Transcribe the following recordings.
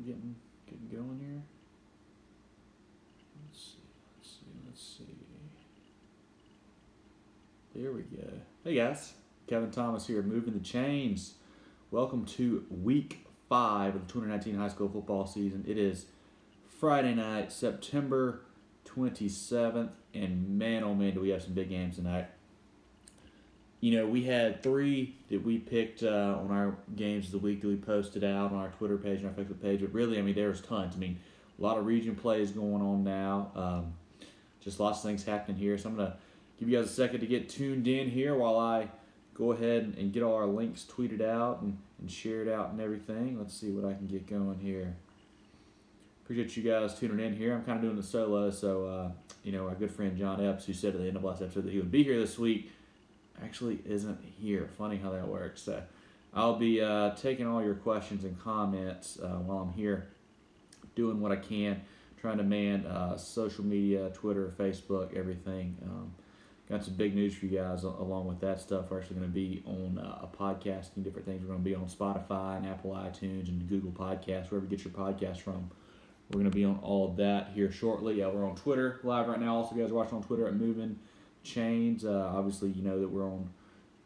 Getting going here. Let's see. There we go. Hey guys, Kevin Thomas here, Moving the Chains. Welcome to week 5 of the 2019 high school football season. It is Friday night, September 27th, and man, oh man, do we have some big games tonight. You know, we had 3 that we picked on our games of the week that we posted out on our Twitter page and our Facebook page. But really, I mean, there's tons. I mean, a lot of region plays going on now. Just lots of things happening here. So I'm going to give you guys a second to get tuned in here while I go ahead and get all our links tweeted out and shared out and everything. Let's see what I can get going here. Appreciate you guys tuning in here. I'm kind of doing the solo. So, our good friend John Epps, who said at the end of last episode that he would be here this week, actually isn't here. Funny how that works. So I'll be taking all your questions and comments while I'm here, doing what I can, trying to man social media, Twitter, Facebook, everything. Got some big news for you guys along with that stuff. We're actually going to be on a podcasting, different things. We're going to be on Spotify and Apple iTunes and Google Podcasts, wherever you get your podcast from. We're going to be on all of that here shortly. We're on Twitter live right now. Also, you guys are watching on Twitter at Movin Chains. Obviously, you know that we're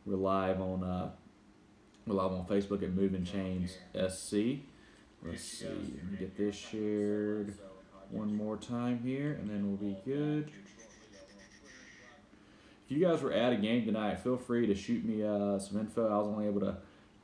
live on Facebook at Movin Chains SC. Let's see. Let me get this shared one more time here, and then we'll be good. If you guys were at a game tonight, feel free to shoot me some info. I was only able to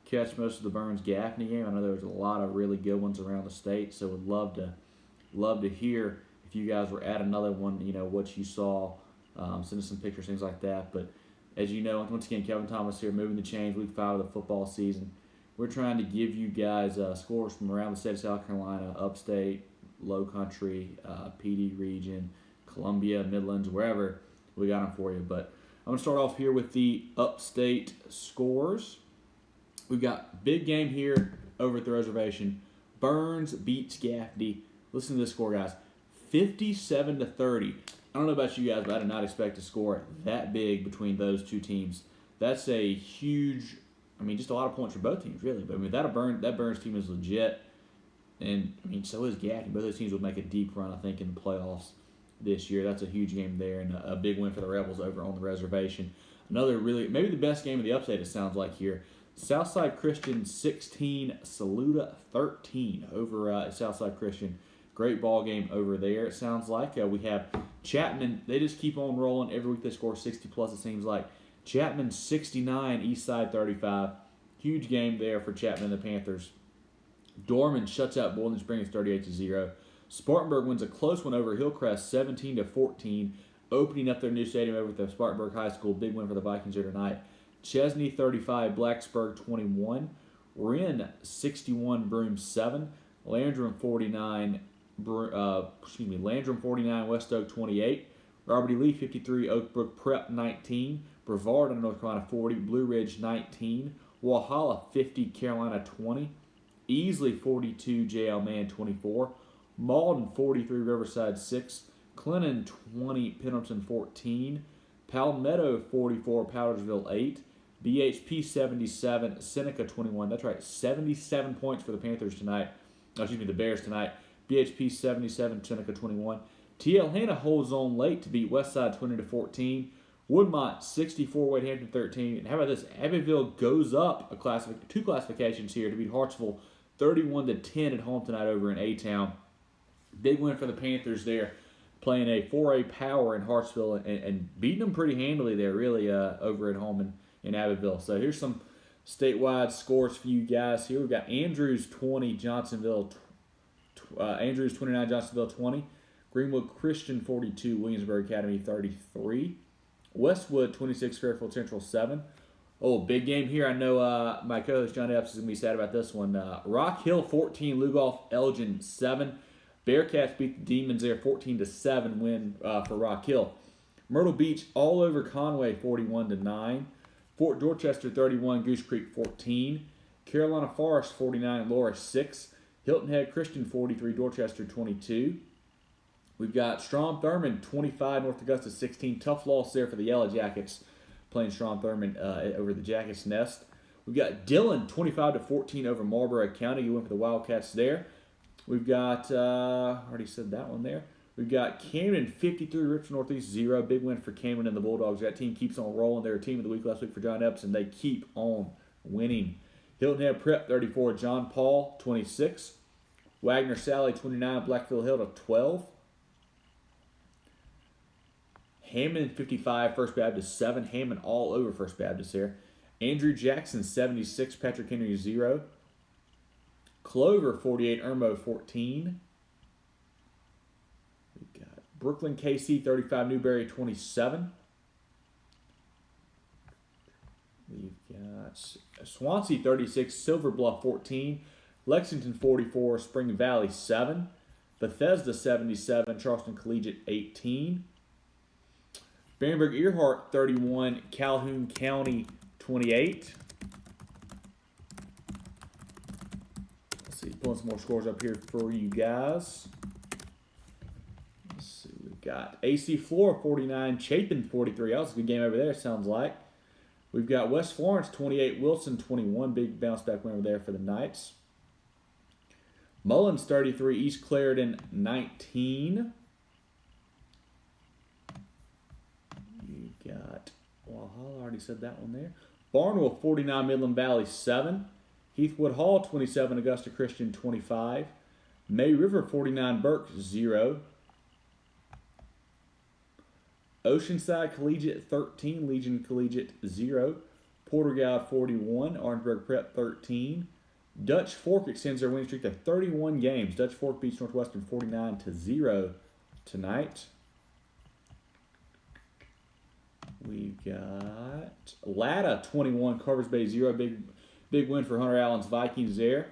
catch most of the Byrnes Gaffney game. I know there was a lot of really good ones around the state, so would love to hear if you guys were at another one. You know what you saw. Send us some pictures, things like that. But as you know, once again, Kevin Thomas here, Moving the Chains, week 5 of the football season. We're trying to give you guys scores from around the state of South Carolina, upstate, low country, PD region, Columbia, Midlands, wherever. We got them for you. But I'm going to start off here with the Upstate Scores. We've got big game here over at the reservation. Byrnes beats Gaffney. Listen to this score, guys. 57-30. I don't know about you guys, but I did not expect a score that big between those two teams. That's a huge, just a lot of points for both teams, really. But that Byrnes team is legit, and so is Gaffney. Both those teams will make a deep run, I think, in the playoffs this year. That's a huge game there, and a big win for the Rebels over on the reservation. Another maybe the best game of the Upstate, it sounds like here. Southside Christian 16, Saluda 13 over at Southside Christian. Great ball game over there, it sounds like. We have Chapman. They just keep on rolling. Every week they score 60+, it seems like. Chapman 69, Eastside 35. Huge game there for Chapman and the Panthers. Dorman shuts out Boiling Springs 38-0. Spartanburg wins a close one over Hillcrest 17-14, opening up their new stadium over at the Spartanburg High School. Big win for the Vikings here tonight. Chesney 35, Blacksburg 21. Wren 61, Broome 7. Landrum 49, Landrum 49, West Oak 28. Robert E. Lee 53, Oak Brook Prep 19. Brevard in North Carolina 40, Blue Ridge 19. Walhalla 50, Carolina 20. Easley 42, J.L. Mann 24. Malden 43, Riverside 6. Clinton 20, Pendleton 14. Palmetto 44, Powdersville 8. BHP 77, Seneca 21. That's right, 77 points for the Panthers tonight. The Bears tonight. BHP 77, Seneca 21. TL Hanna holds on late to beat Westside 20-14. Woodmont 64, Wade Hampton 13. And how about this? Abbeville goes up two classifications here to beat Hartsville 31-10 at home tonight over in A-Town. Big win for the Panthers there, playing a 4A power in Hartsville and beating them pretty handily there, really, over at home in Abbeville. So here's some statewide scores for you guys here. We've got Andrews 20, Andrews 29, Johnsonville 20. Greenwood Christian 42, Williamsburg Academy 33. Westwood 26, Fairfield Central 7. Oh, big game here. I know my co-host John Epps is going to be sad about this one. Rock Hill 14, Lugoff Elgin 7. Bearcats beat the Demons there 14-7 win for Rock Hill. Myrtle Beach all over Conway 41-9. Fort Dorchester 31, Goose Creek 14. Carolina Forest 49, Laura 6. Hilton Head Christian 43, Dorchester 22. We've got Strom Thurmond 25, North Augusta 16. Tough loss there for the Yellow Jackets, playing Strom Thurmond over the Jackets Nest. We've got Dillon 25-14 over Marlboro County. You went for the Wildcats there. We've got, already said that one there. We've got Camden 53, Richmond Northeast 0. Big win for Camden and the Bulldogs. That team keeps on rolling. They were team of the week last week for John Epson. They keep on winning. Hilton Head Prep 34, John Paul 26. Wagner Sally 29, Blackfield Hill 12. Hammond 55, First Baptist 7. Hammond all over First Baptist here. Andrew Jackson 76, Patrick Henry 0. Clover 48, Irmo 14. We've got Brooklyn KC 35, Newberry 27. We've got Swansea 36, Silver Bluff 14. Lexington 44, Spring Valley 7. Bethesda 77, Charleston Collegiate 18. Bamberg Earhart 31, Calhoun County 28. Let's see, pulling some more scores up here for you guys. Let's see, we've got AC Flora 49, Chapin 43. That was a good game over there, sounds like. We've got West Florence 28, Wilson 21. Big bounce back win over there for the Knights. Mullins 33, East Clarendon 19. You got Walhalla, I already said that one there. Barnwell 49, Midland Valley 7. Heathwood Hall 27, Augusta Christian 25. May River 49, Burke 0. Oceanside Collegiate 13, Legion Collegiate 0. Portergale 41, Orangeburg Prep 13. Dutch Fork extends their winning streak to 31 games. Dutch Fork beats Northwestern 49-0 tonight. We've got Latta 21, Carvers Bay 0. Big win for Hunter Allen's Vikings there.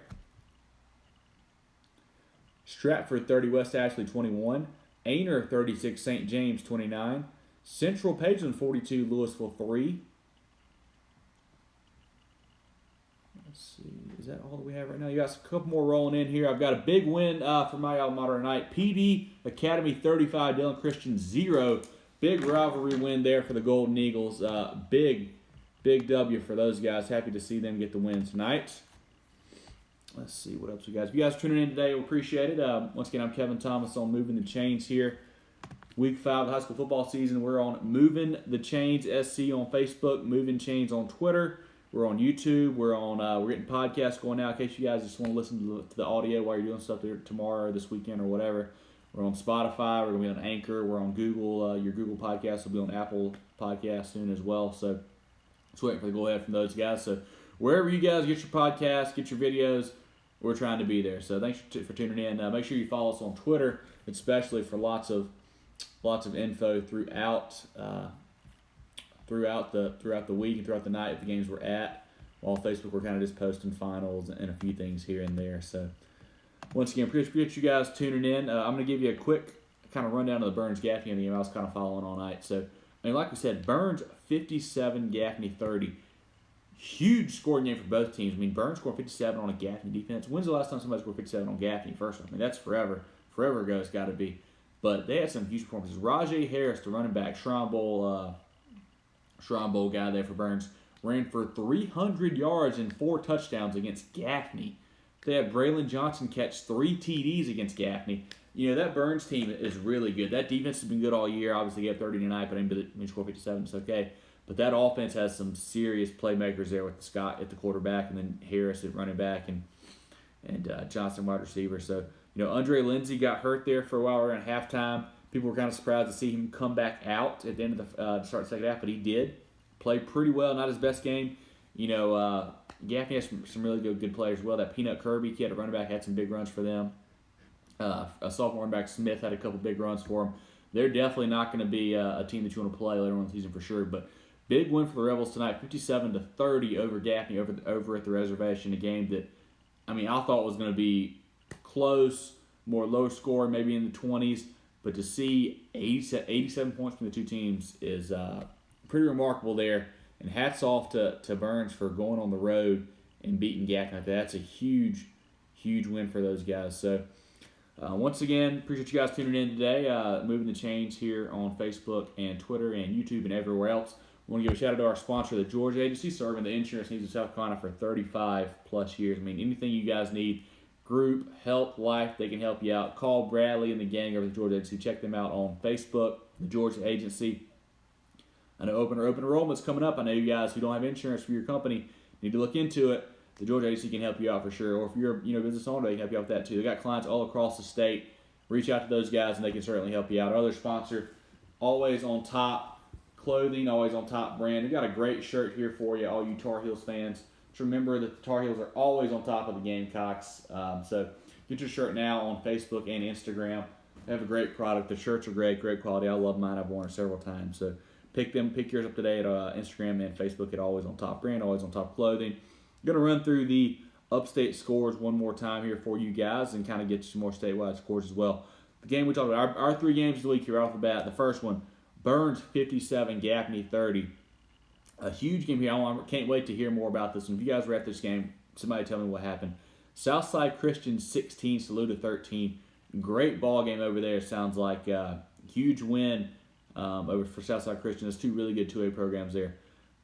Stratford 30, West Ashley 21. Aner 36, St. James 29. Central Pageland 42, Louisville 3. Let's see, is that all that we have right now? You got a couple more rolling in here. I've got a big win for my alma mater tonight. PD Academy 35, Dillon Christian 0. Big rivalry win there for the Golden Eagles. Big W for those guys. Happy to see them get the win tonight. Let's see what else we guys. If you guys tuning in today, we appreciate it. Once again, I'm Kevin Thomas on Moving the Chains here. Week 5 of the high school football season. We're on Moving the Chains SC on Facebook, Moving Chains on Twitter. We're on YouTube. We're getting podcasts going now in case you guys just want to listen to the audio while you're doing stuff there tomorrow or this weekend or whatever. We're on Spotify. We're going to be on Anchor. We're on Google. Your Google Podcast will be on Apple Podcasts soon as well. So just waiting for the go-ahead from those guys. So wherever you guys get your podcasts, get your videos, we're trying to be there. So thanks for tuning in. Make sure you follow us on Twitter, especially for lots of info throughout the week and throughout the night at the games we're at. While on Facebook, we're kind of just posting finals and a few things here and there. So once again, appreciate you guys tuning in. I'm going to give you a quick kind of rundown of the Byrnes Gaffney game I was kind of following all night. So, I mean, like we said, Byrnes 57, Gaffney 30. Huge scoring game for both teams. I mean, Byrnes scored 57 on a Gaffney defense. When's the last time somebody scored 57 on Gaffney first one? I mean, that's forever ago it's got to be. But they had some huge performances. Rajay Harris, the running back, Shrine Bowl guy there for Byrnes, ran for 300 yards and 4 touchdowns against Gaffney. They had Braylon Johnson catch 3 TDs against Gaffney. You know, that Byrnes team is really good. That defense has been good all year. Obviously, they have 30 tonight, but I mean, score 57, it's okay. But that offense has some serious playmakers there with Scott at the quarterback and then Harris at running back and Johnson wide receiver. So, you know, Andre Lindsey got hurt there for a while around halftime. People were kind of surprised to see him come back out at the end of the start of the second half, but he did. Played pretty well, not his best game. You know, Gaffney has some really good players as well. That Peanut Kirby kid at running back had some big runs for them. A sophomore running back Smith had a couple big runs for them. They're definitely not going to be a team that you want to play later on in the season for sure. But big win for the Rebels tonight, 57-30 over Gaffney over at the reservation. A game that, I mean, I thought was going to be close, more low score, maybe in the 20s. But to see 87 points from the two teams is pretty remarkable there. And hats off to Byrnes for going on the road and beating Gaffney. That's a huge win for those guys. So, once again, appreciate you guys tuning in today. Moving the Chains here on Facebook and Twitter and YouTube and everywhere else. We want to give a shout out to our sponsor, the Georgia Agency, serving the insurance needs of South Carolina for 35 plus years. I mean, anything you guys need, group, help life. They can help you out. Call Bradley and the gang over at the Georgia Agency. Check them out on Facebook, the Georgia Agency. I know open enrollment's coming up. I know you guys who don't have insurance for your company need to look into it. The Georgia Agency can help you out for sure. Or if you're a business owner, they can help you out with that too. They got clients all across the state. Reach out to those guys and they can certainly help you out. Our other sponsor, Always on Top Clothing, Always on Top brand. We got a great shirt here for you, all you Tar Heels fans. Just remember that the Tar Heels are always on top of the Gamecocks. So get your shirt now on Facebook and Instagram. They have a great product. The shirts are great quality. I love mine. I've worn it several times. So pick yours up today at Instagram and Facebook at Always on Top brand, Always on Top Clothing. I'm going to run through the Upstate Scores one more time here for you guys and kind of get you some more statewide scores as well. The game we talked about, our 3 games of the week here off the bat. The first one, Byrnes 57, Gaffney 30. A huge game here. I can't wait to hear more about this one. If you guys were at this game, somebody tell me what happened. Southside Christian 16, Saluda 13. Great ball game over there. Sounds like huge win over for Southside Christian. There's 2 really good 2A programs there.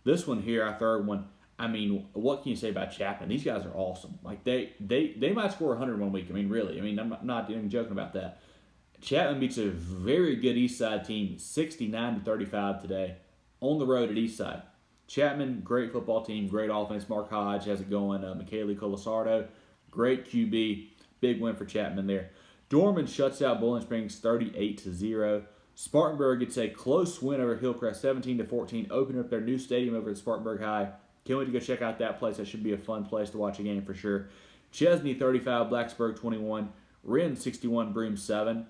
This one here, our third one, I mean, what can you say about Chapman? These guys are awesome. Like they might score 100 one week. I mean, really. I mean, I'm not even joking about that. Chapman beats a very good Eastside team, 69-35 today, on the road at Eastside. Chapman, great football team, great offense. Mark Hodge has it going. Michele Colasardo, great QB. Big win for Chapman there. Dorman shuts out Bowling Springs 38-0. Spartanburg gets a close win over Hillcrest, 17-14, opening up their new stadium over at Spartanburg High. Can't wait to go check out that place. That should be a fun place to watch a game for sure. Chesney 35, Blacksburg 21, Wren 61, Broome 7,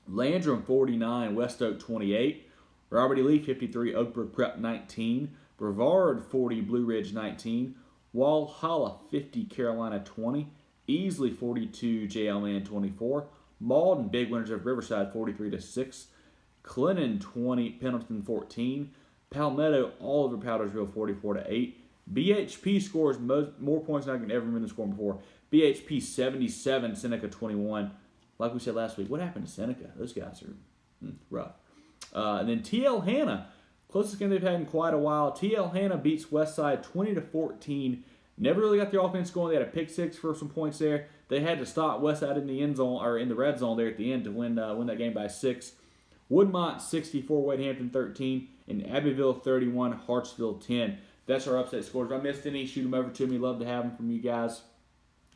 Landrum 49, West Oak 28, Robert E. Lee 53, Oakbrook Prep 19, Brevard 40, Blue Ridge 19, Walhalla 50, Carolina 20, Easley 42, J.L. Man 24, Malden big winners of Riverside 43-6, Clinton 20, Pendleton 14, Palmetto all over Powdersville 44-8. BHP scores more points than I can ever remember scoring before. BHP 77, Seneca 21. Like we said last week, what happened to Seneca? Those guys are rough. And then TL Hanna, closest game they've had in quite a while. TL Hanna beats Westside 20-14. Never really got the offense going. They had a pick 6 for some points there. They had to stop Westside in the end zone or in the red zone there at the end to win that game by 6. Woodmont 64, Wade Hampton 13, and Abbeville 31, Hartsville 10. That's our Upstate Scores. If I missed any, shoot them over to me. Love to have them from you guys.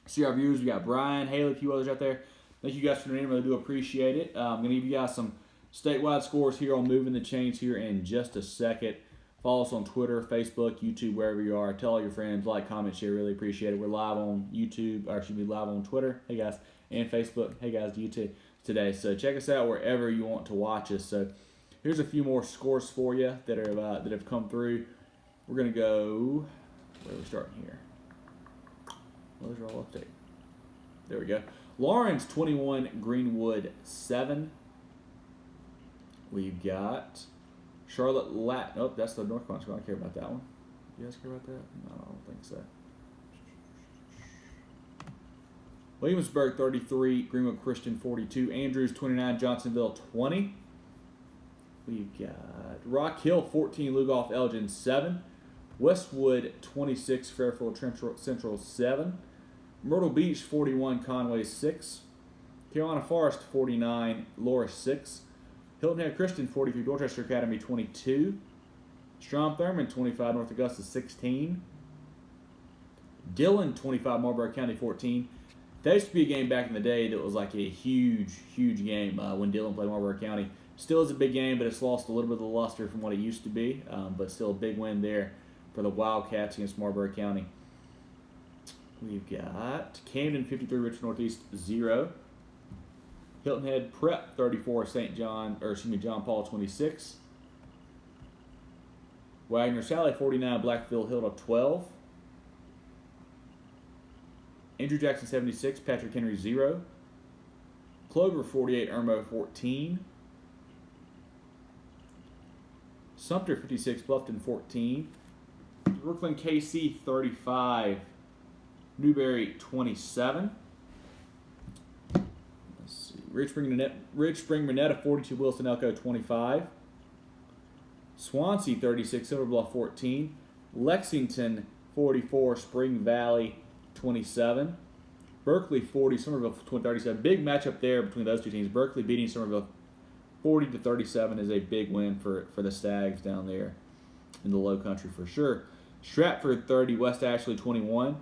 See our viewers. We got Brian, Haley, a few others out there. Thank you guys for tuning in. Really do appreciate it. I'm going to give you guys some statewide scores here on Moving the Chains here in just a second. Follow us on Twitter, Facebook, YouTube, wherever you are. Tell all your friends, like, comment, share. Really appreciate it. We're live on YouTube, or should be live on Twitter. Hey guys, and Facebook. Hey guys, YouTube today. So check us out wherever you want to watch us. So here's a few more scores for you that have come through. We're gonna go. Where are we starting here? Those are all updated. There we go. Lawrence 21, Greenwood 7. We've got Charlotte Nope, that's the North Carolina. I don't care about that one. You guys care about that? No, I don't think so. Williamsburg 33, Greenwood Christian 42, Andrews 29, Johnsonville 20. We've got Rock Hill 14, Lugoff Elgin 7. Westwood 26, Fairfield Central 7. Myrtle Beach 41, Conway 6. Carolina Forest 49, Laura 6. Hilton Head Christian 43, Dorchester Academy 22. Strom Thurmond 25, North Augusta 16. Dillon 25, Marlboro County 14. That used to be a game back in the day that was like a huge game when Dillon played Marlboro County. Still is a big game, but it's lost a little bit of the luster from what it used to be. But still a big win there for the Wildcats against Marlboro County. We've got Camden 53, Richmond Northeast 0. Hilton Head Prep 34, John Paul 26. Wagner Sally 49, Blackville Hill 12. Andrew Jackson 76, Patrick Henry 0. Clover 48, Irmo 14. Sumter 56, Bluffton 14. Brooklyn KC 35, Newberry 27. Let's see. Rich Spring Minetta 42, Wilson Elko 25. Swansea 36, Silver Bluff 14. Lexington 44, Spring Valley 27. Berkeley 40, Somerville 37. Big matchup there between those two teams. Berkeley beating Somerville 40-37 is a big win for the Stags down there in the Low Country for sure. Stratford 30, West Ashley 21.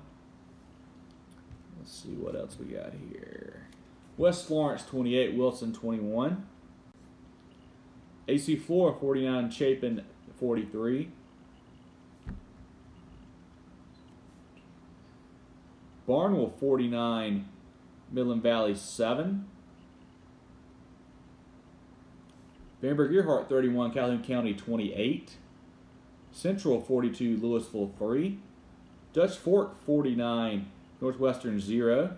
Let's see what else we got here. West Florence 28, Wilson 21. AC Flora 49, Chapin 43. Barnwell 49, Midland Valley 7. Vandenberg-Earhart 31, Calhoun County 28. Central 42, Louisville 3. Dutch Fork 49, Northwestern 0.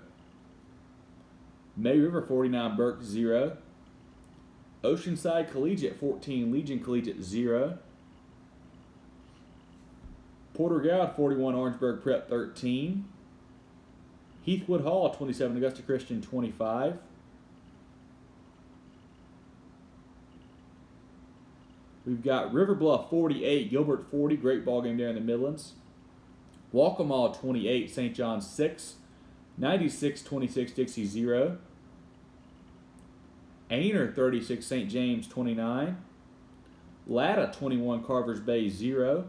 May River 49, Burke 0. Oceanside Collegiate 14, Legion Collegiate 0. Porter Gaud 41, Orangeburg Prep 13. Heathwood Hall 27, Augusta Christian 25. We've got River Bluff 48, Gilbert 40, great ball game there in the Midlands. Waccamaw 28, St. John 6. 96-26, Dixie 0. Ainer 36, St. James 29. Latta 21, Carvers Bay 0.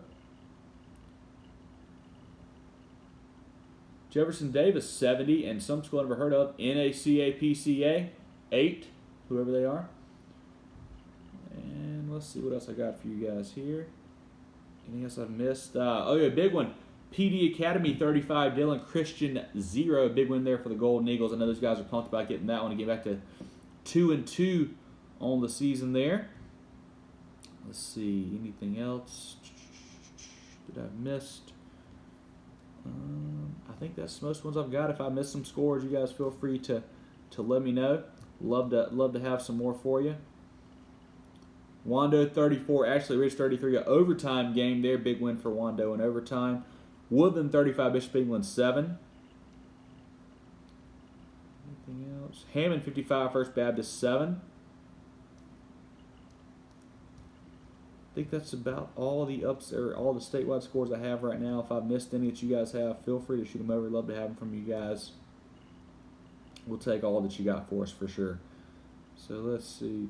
Jefferson Davis 70, and some school I've never heard of, NACAPCA 8, whoever they are. And let's see what else I got for you guys here. Anything else I've missed? Big one. PD Academy 35, Dillon Christian 0. Big win there for the Golden Eagles. I know those guys are pumped about getting that one to get back to 2-2 on the season there. Let's see, anything else that I've missed? I think that's most ones I've got. If I missed some scores, you guys feel free to let me know. Love to have some more for you. Wando 34, Ashley Ridge 33, an overtime game there. Big win for Wando in overtime. Woodland 35, Bishop England 7. Anything else? Hammond 55, First Baptist 7. I think that's about all the all the statewide scores I have right now. If I've missed any that you guys have, feel free to shoot them over. Love to have them from you guys. We'll take all that you got for us for sure. So let's see.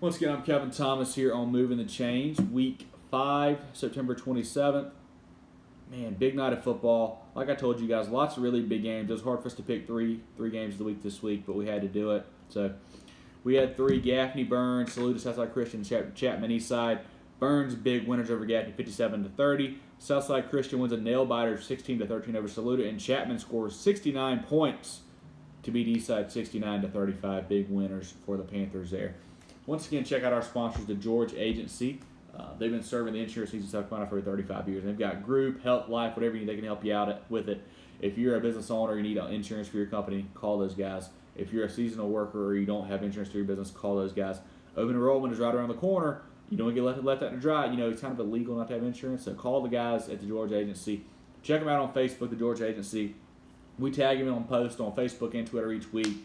Once again, I'm Kevin Thomas here on Moving the Chains. Week 5, September 27th. Man, big night of football. Like I told you guys, lots of really big games. It was hard for us to pick three games of the week this week, but we had to do it. So we had 3: Gaffney, Byrnes, Saluda, Southside Christian, Chapman, Eastside. Byrnes, big winners over Gaffney, 57-30. Southside Christian wins a nail-biter, 16-13 over Saluda, and Chapman scores 69 points to beat Eastside 69-35. Big winners for the Panthers there. Once again, check out our sponsors, the George Agency. They've been serving the insurance needs of South Carolina for 35 years. They've got group, health, life, whatever you need, they can help you out with it. If you're a business owner, you need insurance for your company, call those guys. If you're a seasonal worker or you don't have insurance through your business, call those guys. Open enrollment is right around the corner. You don't get left out to dry. You know, it's kind of illegal not to have insurance, so call the guys at the George Agency. Check them out on Facebook, the George Agency. We tag them on posts on Facebook and Twitter each week.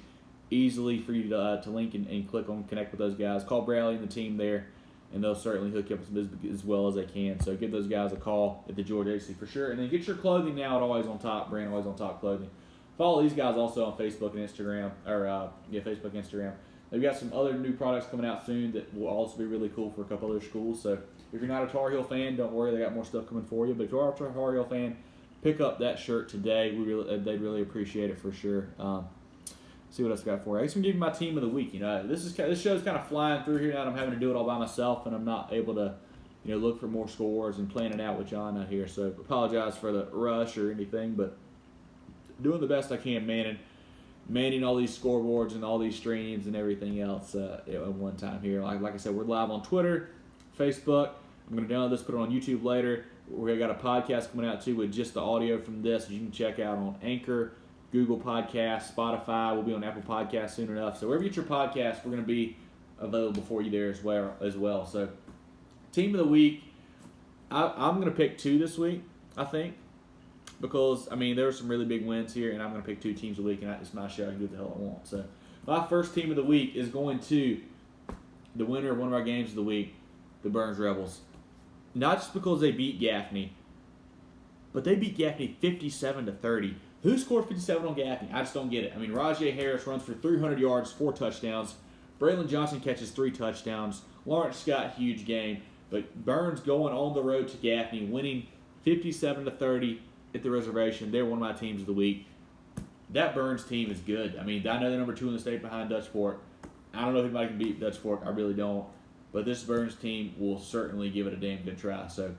Easily for you to link and click on connect with those guys. Call Bradley and the team there, and they'll certainly hook you up with some business as well as they can. So give those guys a call at the George Agency for sure. And then get your clothing now at Always on Top, brand Always on Top Clothing. Follow these guys also on Facebook and Instagram, Facebook and Instagram. They've got some other new products coming out soon that will also be really cool for a couple other schools. So if you're not a Tar Heel fan, don't worry, they got more stuff coming for you. But if you are a Tar Heel fan, pick up that shirt today. They'd really appreciate it for sure. See what else I got for you. I guess I'm giving my team of the week. You know, this show's kind of flying through here now. I'm having to do it all by myself, and I'm not able to, look for more scores and plan it out with John out here. So apologize for the rush or anything, but doing the best I can, manning all these scoreboards and all these streams and everything else at one time here. Like I said, we're live on Twitter, Facebook. I'm going to download this, put it on YouTube later. We've got a podcast coming out too with just the audio from this that you can check out on Anchor, Google Podcasts, Spotify. We'll be on Apple Podcasts soon enough. So wherever you get your podcasts, we're going to be available for you there as well. So team of the week, I'm going to pick 2 this week, I think, because, there were some really big wins here, and I'm going to pick 2 teams of the week, and it's my show. I can do what the hell I want. So my first team of the week is going to the winner of one of our games of the week, the Byrnes Rebels. Not just because they beat Gaffney, but they beat Gaffney 57-30. Who scored 57 on Gaffney? I just don't get it. I mean, Rajay Harris runs for 300 yards, 4 touchdowns. Braylon Johnson catches 3 touchdowns. Lawrence Scott, huge game. But Byrnes going on the road to Gaffney, winning 57-30 at the reservation. They're one of my teams of the week. That Byrnes team is good. I mean, I know they're number 2 in the state behind Dutch Fork. I don't know if anybody can beat Dutch Fork. I really don't. But this Byrnes team will certainly give it a damn good try. So,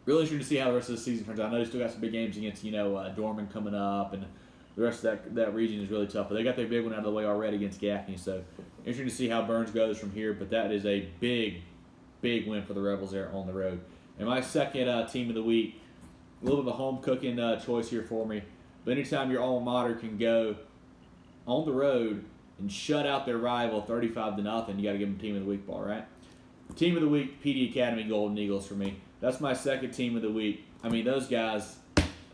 really interesting to see how the rest of the season turns out. I know they still got some big games against, Dorman coming up, and the rest of that region is really tough. But they got their big one out of the way already against Gaffney. So, interesting to see how Byrnes goes from here. But that is a big, big win for the Rebels there on the road. And my second team of the week, a little bit of a home cooking choice here for me. But anytime your alma mater can go on the road and shut out their rival 35-0, you got to give them team of the week ball, right? Team of the week, PD Academy Golden Eagles for me. That's my second team of the week. I mean, those guys,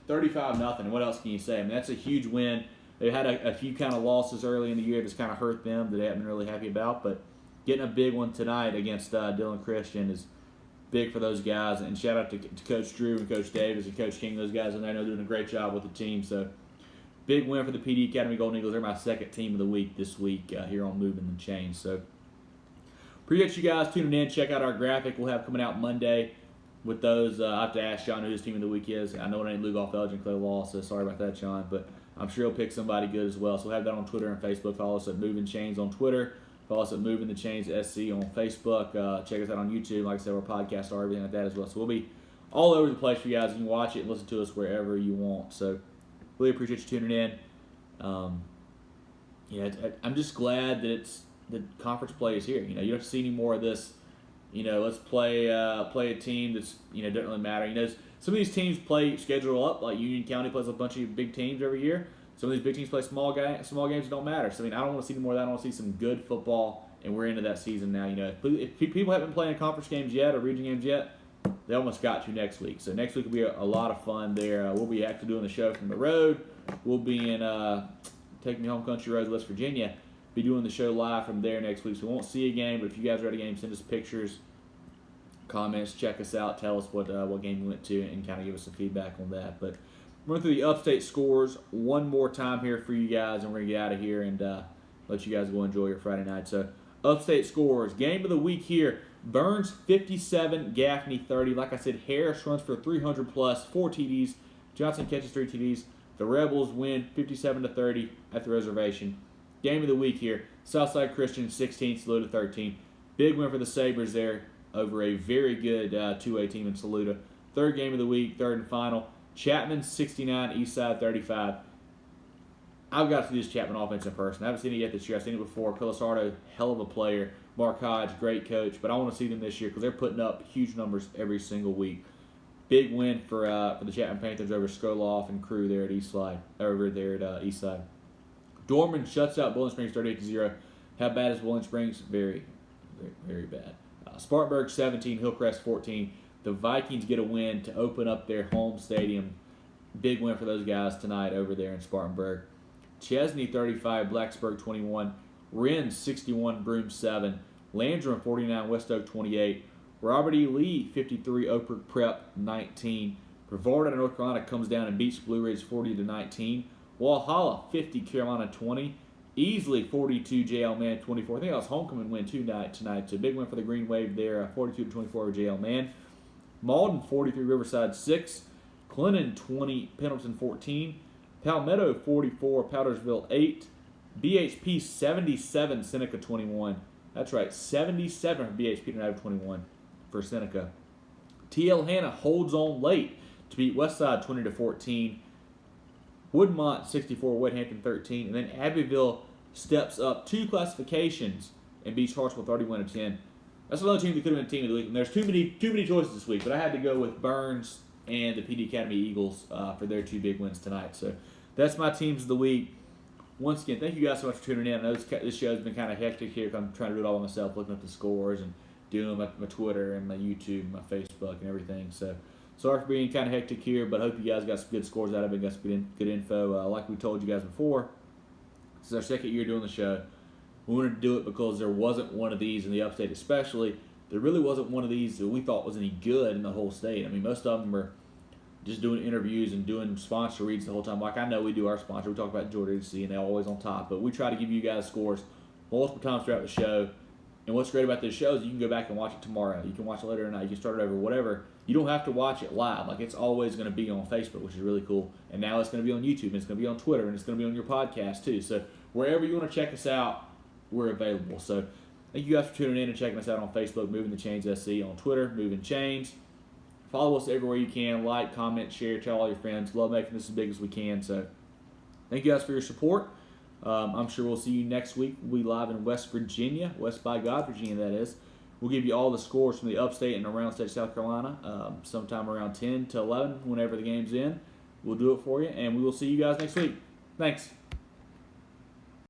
35-0. What else can you say? I mean, that's a huge win. They had a few kind of losses early in the year that's kind of hurt them that they haven't been really happy about. But getting a big one tonight against Dylan Christian is big for those guys. And shout out to Coach Drew and Coach Davis and Coach King. Those guys in there, I know, doing a great job with the team. So big win for the PD Academy Golden Eagles. They're my second team of the week this week here on Movin the Chains. So appreciate you guys tuning in. Check out our graphic we'll have coming out Monday with those. I have to ask John who his team of the week is. I know it ain't Lugoff, Elgin, Clay Law, so sorry about that, John. But I'm sure he'll pick somebody good as well. So we'll have that on Twitter and Facebook. Follow us at Movin Chains on Twitter. Follow us at Movin the Chains SC on Facebook. Check us out on YouTube. Like I said, our podcasts are everything like that as well. So we'll be all over the place for you guys. You can watch it and listen to us wherever you want. So really appreciate you tuning in. I'm just glad that the conference play is here. You don't have to see any more of this. Let's play a team that's doesn't really matter. Some of these teams play schedule up, like Union County plays a bunch of big teams every year. Some of these big teams play small games that don't matter. So I don't want to see any more of that. I want to see some good football, and we're into that season now. If people haven't been playing conference games yet or region games yet, they almost got to next week. So next week will be a lot of fun there. We'll be actually doing the show from the road. We'll be in taking the home country roads, West Virginia. Be doing the show live from there next week. So we won't see a game, but if you guys are at a game, send us pictures, comments, check us out, tell us what game you went to, and kind of give us some feedback on that. But run through the Upstate Scores one more time here for you guys, and we're going to get out of here and let you guys go enjoy your Friday night. So Upstate Scores, game of the week here, Byrnes 57, Gaffney 30. Like I said, Harris runs for 300+, 4 TDs. Johnson catches 3 TDs. The Rebels win 57-30 at the reservation. Game of the week here, Southside Christian 16, Saluda 13. Big win for the Sabres there over a very good 2A team in Saluda. Third game of the week, third and final. Chapman 69, Eastside 35. I've got to see this Chapman offense in person. I haven't seen it yet this year. I've seen it before. Pilasardo, hell of a player. Mark Hodge, great coach. But I want to see them this year because they're putting up huge numbers every single week. Big win for the Chapman Panthers over Skoloff and crew there at Eastside. Dorman shuts out Bowling Springs 38-0. How bad is Bowling Springs? Very, very, very bad. Spartanburg 17, Hillcrest 14. The Vikings get a win to open up their home stadium. Big win for those guys tonight over there in Spartanburg. Chesney 35, Blacksburg 21. Wren 61, Broome 7. Landrum 49, West Oak 28. Robert E. Lee 53, Oak Brook Prep 19. Brevard out of North Carolina comes down and beats Blue Ridge 40-19. Walhalla 50, Carolina 20. Easily 42, JL Man 24. I think that was homecoming win tonight. So big win for the Green Wave there, 42-24 over JL Man. Malden 43, Riverside 6. Clinton 20, Pendleton 14. Palmetto 44, Powdersville 8. BHP 77, Seneca 21. That's right, 77 for BHP tonight of 21 for Seneca. TL Hanna holds on late to beat Westside 20-14. Woodmont 64, Wethampton 13, and then Abbeville steps up 2 classifications and beats Hartsville 31-10. That's another team that could have been team of the week. And there's too many choices this week, but I had to go with Byrnes and the PD Academy Eagles for their 2 big wins tonight. So that's my teams of the week. Once again, thank you guys so much for tuning in. I know this show's been kind of hectic here. I'm trying to do it all by myself, looking up the scores and doing my Twitter and my YouTube and my Facebook and everything. So sorry for being kind of hectic here, but hope you guys got some good scores out of it, got some good info. Like we told you guys before, this is our second year doing the show. We wanted to do it because there wasn't one of these in the Upstate, especially. There really wasn't one of these that we thought was any good in the whole state. I mean, most of them were just doing interviews and doing sponsor reads the whole time. Like I know we do our sponsor. We talk about Georgia Agency and they're always on top. But we try to give you guys scores multiple times throughout the show. And what's great about this show is you can go back and watch it tomorrow. You can watch it later tonight. You can start it over, whatever. You don't have to watch it live. Like it's always going to be on Facebook, which is really cool. And now it's going to be on YouTube, and it's going to be on Twitter, and it's going to be on your podcast too. So wherever you want to check us out, we're available. So thank you guys for tuning in and checking us out on Facebook, Moving the Chains SC, on Twitter, Moving Chains. Follow us everywhere you can. Like, comment, share, tell all your friends. Love making this as big as we can. So thank you guys for your support. I'm sure we'll see you next week. We'll be live in West Virginia, West by God, Virginia, that is. We'll give you all the scores from the upstate and around state South Carolina, sometime around 10 to 11, whenever the game's in. We'll do it for you, and we will see you guys next week. Thanks.